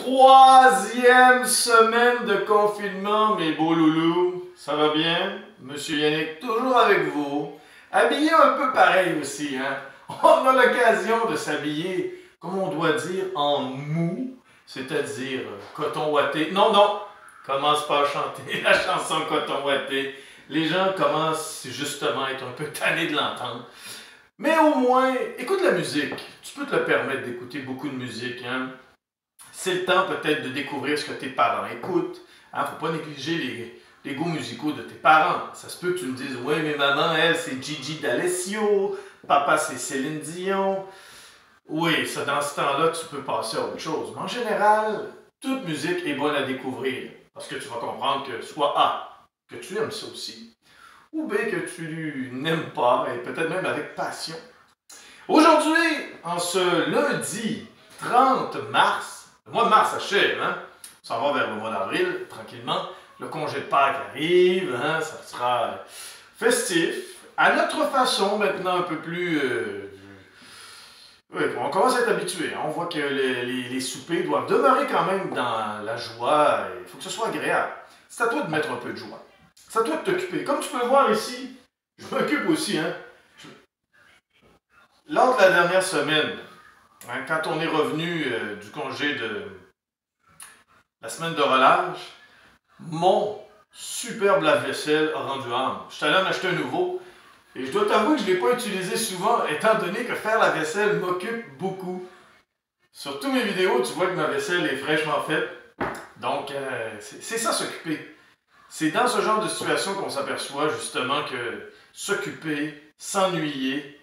Troisième semaine de confinement, mes beaux loulous. Ça va bien? Monsieur Yannick, toujours avec vous. Habillé un peu pareil aussi, hein? On a l'occasion de s'habiller, comme on doit dire, en mou, c'est-à-dire coton ouaté. Non, non, commence pas à chanter la chanson coton ouaté. Les gens commencent justement à être un peu tannés de l'entendre. Mais au moins, écoute la musique. Tu peux te le permettre d'écouter beaucoup de musique, hein? C'est le temps peut-être de découvrir ce que tes parents écoutent. Hein? Faut pas négliger les goûts musicaux de tes parents. Ça se peut que tu me dises, oui, mais maman, elle, c'est Gigi D'Alessio. Papa, c'est Céline Dion. Oui, ça, dans ce temps-là, tu peux passer à autre chose. Mais en général, toute musique est bonne à découvrir. Parce que tu vas comprendre que soit A, que tu aimes ça aussi, ou B, que tu n'aimes pas, et peut-être même avec passion. Aujourd'hui, en ce lundi 30 mars, le mois de mars achève, hein? On s'en va vers le mois d'avril, tranquillement. Le congé de Pâques arrive, hein? Ça sera festif. À notre façon, maintenant, un peu plus... Oui, on commence à être habitué. Hein? On voit que les soupers doivent demeurer quand même dans la joie. Il faut que ce soit agréable. C'est à toi de mettre un peu de joie. C'est à toi de t'occuper. Comme tu peux le voir ici, je m'occupe aussi. Hein? Lors de la dernière semaine, hein, quand on est revenu du congé de la semaine de relâche, mon superbe lave-vaisselle a rendu âme. Je suis allé en acheter un nouveau et je dois t'avouer que je ne l'ai pas utilisé souvent étant donné que faire la vaisselle m'occupe beaucoup. Sur toutes mes vidéos, tu vois que ma vaisselle est fraîchement faite. Donc, c'est ça s'occuper. C'est dans ce genre de situation qu'on s'aperçoit justement que s'occuper, s'ennuyer,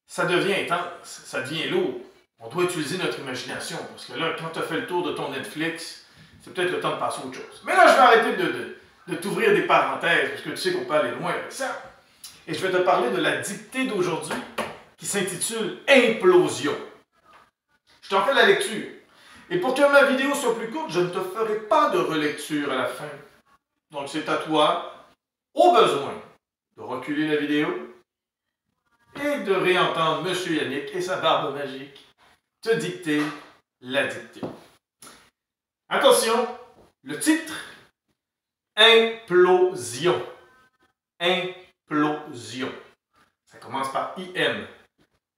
ça devient intense, ça devient lourd. On doit utiliser notre imagination, parce que là, quand tu as fait le tour de ton Netflix, c'est peut-être le temps de passer à autre chose. Mais là, je vais arrêter de t'ouvrir des parenthèses, parce que tu sais qu'on peut aller loin avec ça. Et je vais te parler de la dictée d'aujourd'hui, qui s'intitule « Implosion ». Je t'en fais la lecture. Et pour que ma vidéo soit plus courte, je ne te ferai pas de relecture à la fin. Donc, c'est à toi, au besoin, de reculer la vidéo, et de réentendre M. Yannick et sa barbe magique te dicter la dictée. Attention, le titre, Implosion. Implosion. Ça commence par IM.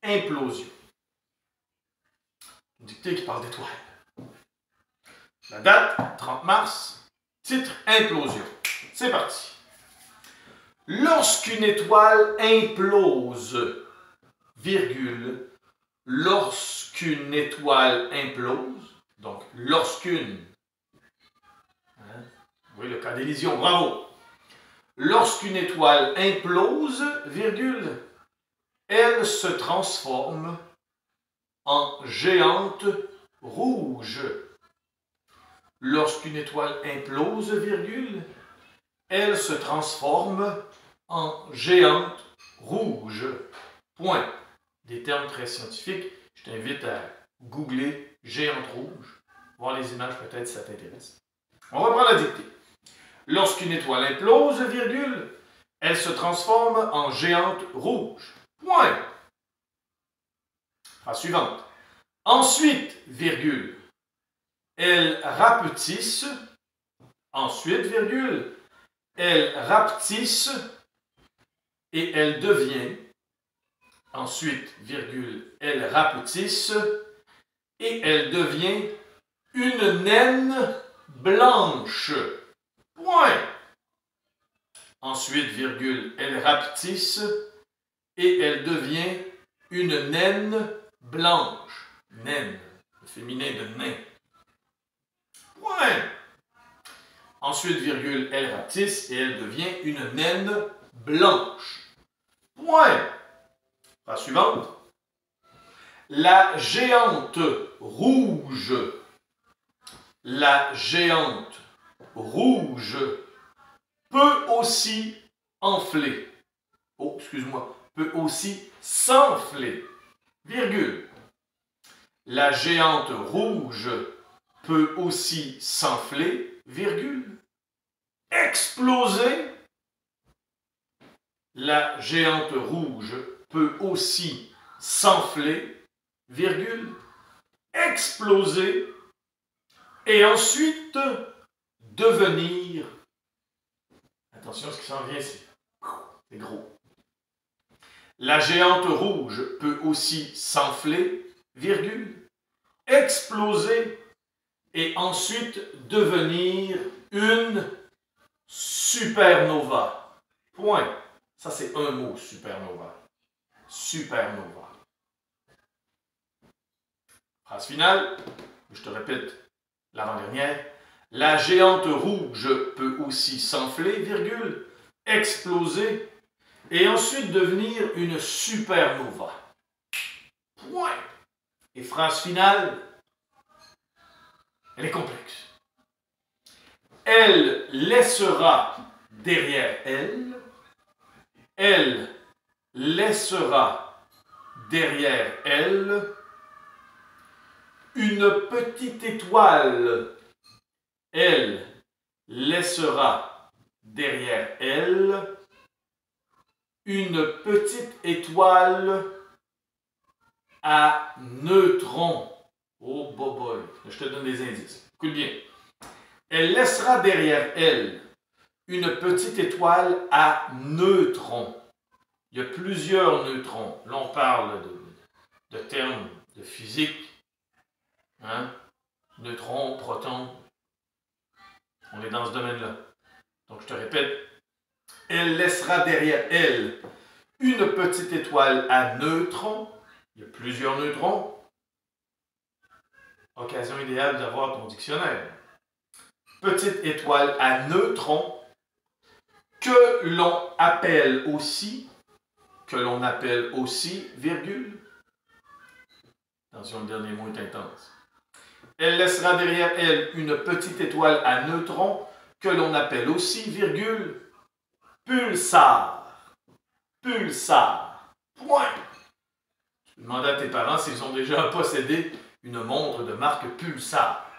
Implosion. Une dictée qui parle d'étoiles. La date, 30 mars. Titre, Implosion. C'est parti. Lorsqu'une étoile implose, virgule, lorsqu'une étoile implose, donc lorsqu'une, hein, oui, le cas d'élision, bravo. Lorsqu'une étoile implose, virgule, elle se transforme en géante rouge. Lorsqu'une étoile implose, virgule, elle se transforme en géante rouge. Point. Des termes très scientifiques. Je t'invite à googler géante rouge, voir les images peut-être si ça t'intéresse. On reprend la dictée. Lorsqu'une étoile implose, virgule, elle se transforme en géante rouge. Point. Phrase suivante. Ensuite, virgule, elle rapetisse. Ensuite, virgule, elle rapetisse et elle devient. Ensuite, virgule, elle rapetisse et elle devient une naine blanche. Point. Ensuite, virgule, elle rapetisse et elle devient une naine blanche. Naine, le féminin de nain. Point. Ensuite, virgule, elle rapetisse et elle devient une naine blanche. Point. Phrase suivante. La géante rouge. La géante rouge peut aussi enfler. Oh, excuse-moi. Peut aussi s'enfler. Virgule. La géante rouge peut aussi s'enfler. Virgule. Exploser. La géante rouge peut aussi s'enfler, virgule, exploser, Et ensuite, devenir... Attention, ce qui s'en vient, c'est gros. La géante rouge peut aussi s'enfler, virgule, exploser, et ensuite devenir une supernova. Point. Ça, c'est un mot, supernova. Supernova. Phrase finale, je te répète l'avant-dernière. La géante rouge peut aussi s'enfler, virgule, exploser, et ensuite devenir une supernova. Point. Et phrase finale, elle est complexe. Elle laissera derrière elle, laissera derrière elle une petite étoile. Elle laissera derrière elle une petite étoile à neutrons. Oh, boboy. Je te donne des indices. Écoute bien. Elle laissera derrière elle une petite étoile à neutrons. Il y a plusieurs neutrons. Là, on parle de termes de physique. Hein? Neutrons, protons. On est dans ce domaine-là. Donc, je te répète. Elle laissera derrière elle une petite étoile à neutrons. Il y a plusieurs neutrons. Occasion idéale d'avoir ton dictionnaire. Petite étoile à neutrons que l'on appelle aussi, virgule. Attention, le dernier mot est intense. Elle laissera derrière elle une petite étoile à neutrons que l'on appelle aussi, virgule, pulsar. Pulsar. Point. Tu demandes à tes parents s'ils ont déjà possédé une montre de marque Pulsar.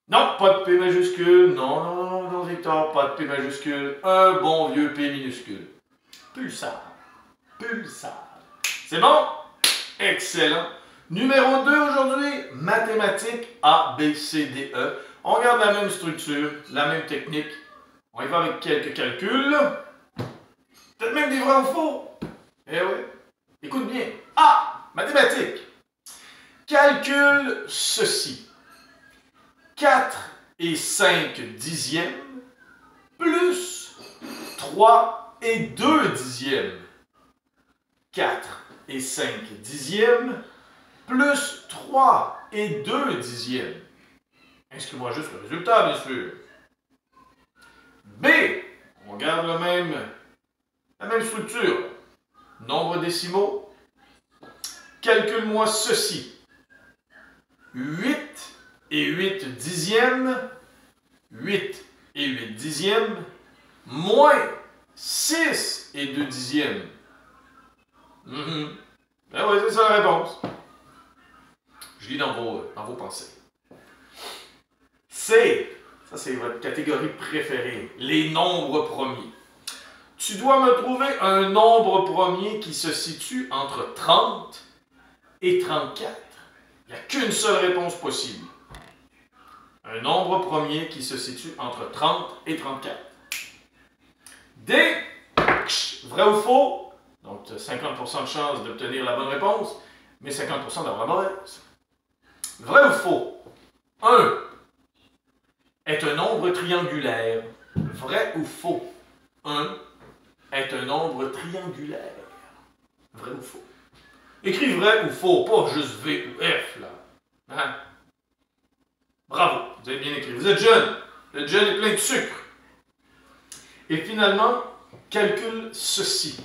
Non, pas de P majuscule. Non, Victor, pas de P majuscule. Un bon vieux P minuscule. Pulsar. Pulsar. C'est bon? Excellent. Numéro 2 aujourd'hui, mathématiques A, B, C, D, E. On regarde la même structure, la même technique. On y va avec quelques calculs. Peut-être même des vrais ou faux. Eh oui. Écoute bien. A, mathématiques. Calcule ceci. 4 et 5 dixièmes plus 3 et 2 dixièmes. 4 et 5 dixièmes plus 3 et 2 dixièmes. Inscris-moi juste le résultat, bien sûr. B, on garde la même structure. Nombre décşimaux. Calcule-moi ceci. 8 et 8 dixièmes, 8 et 8 dixièmes, moins 6 et 2 dixièmes. Ben oui, c'est ça la réponse. Je lis dans vos pensées. C, ça c'est votre catégorie préférée, les nombres premiers. Tu dois me trouver un nombre premier qui se situe entre 30 et 34. Il n'y a qu'une seule réponse possible. Un nombre premier qui se situe entre 30 et 34. D, vrai ou faux? Donc, tu as 50% de chance d'obtenir la bonne réponse, mais 50% d'avoir la mauvaise. Vrai ou faux? 1 est un nombre triangulaire. Vrai ou faux? 1 est un nombre triangulaire. Vrai ou faux? Écris vrai ou faux, pas juste V ou F, là. Hein? Bravo, vous avez bien écrit. Vous êtes jeune. Vous êtes jeune et plein de sucre. Et finalement, calcule ceci.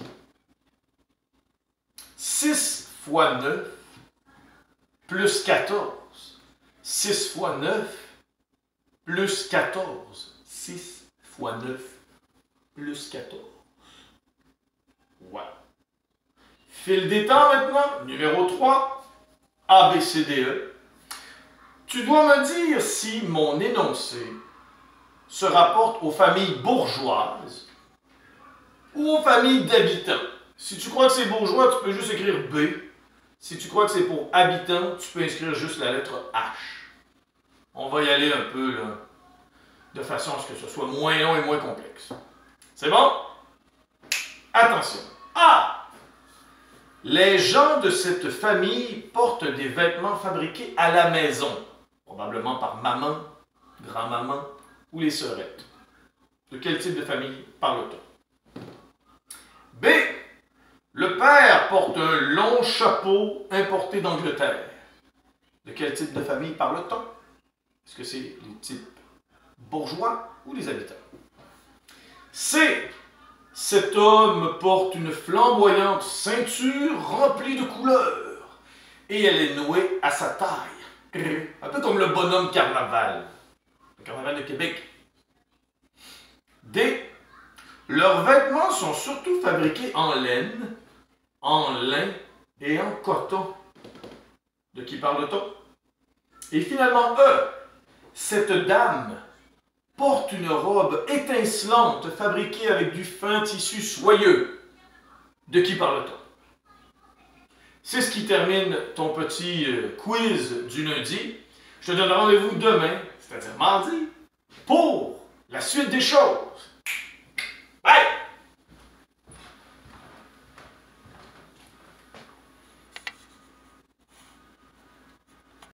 6 fois 9 plus 14. 6 fois 9 plus 14. 6 fois 9 plus 14. Ouais. Fil des temps maintenant. Numéro 3. A, B, C, D, E. Tu dois me dire si mon énoncé se rapporte aux familles bourgeoises ou aux familles d'habitants. Si tu crois que c'est bourgeois, tu peux juste écrire B. Si tu crois que c'est pour habitants, tu peux inscrire juste la lettre H. On va y aller un peu, là, de façon à ce que ce soit moins long et moins complexe. C'est bon? Attention. A. Les gens de cette famille portent des vêtements fabriqués à la maison, probablement par maman, grand-maman ou les sœurettes. De quel type de famille parle-t-on? B. Le père porte un long chapeau importé d'Angleterre. De quel type de famille parle-t-on? Est-ce que c'est les types bourgeois ou les habitants? C. Cet homme porte une flamboyante ceinture remplie de couleurs et elle est nouée à sa taille. Un peu comme le bonhomme carnaval. Le carnaval de Québec. D. Leurs vêtements sont surtout fabriqués en laine, en lin et en coton. De qui parle-t-on? Et finalement, E. Cette dame porte une robe étincelante fabriquée avec du fin tissu soyeux. De qui parle-t-on? C'est ce qui termine ton petit quiz du lundi. Je te donne rendez-vous demain, c'est-à-dire mardi, pour la suite des choses.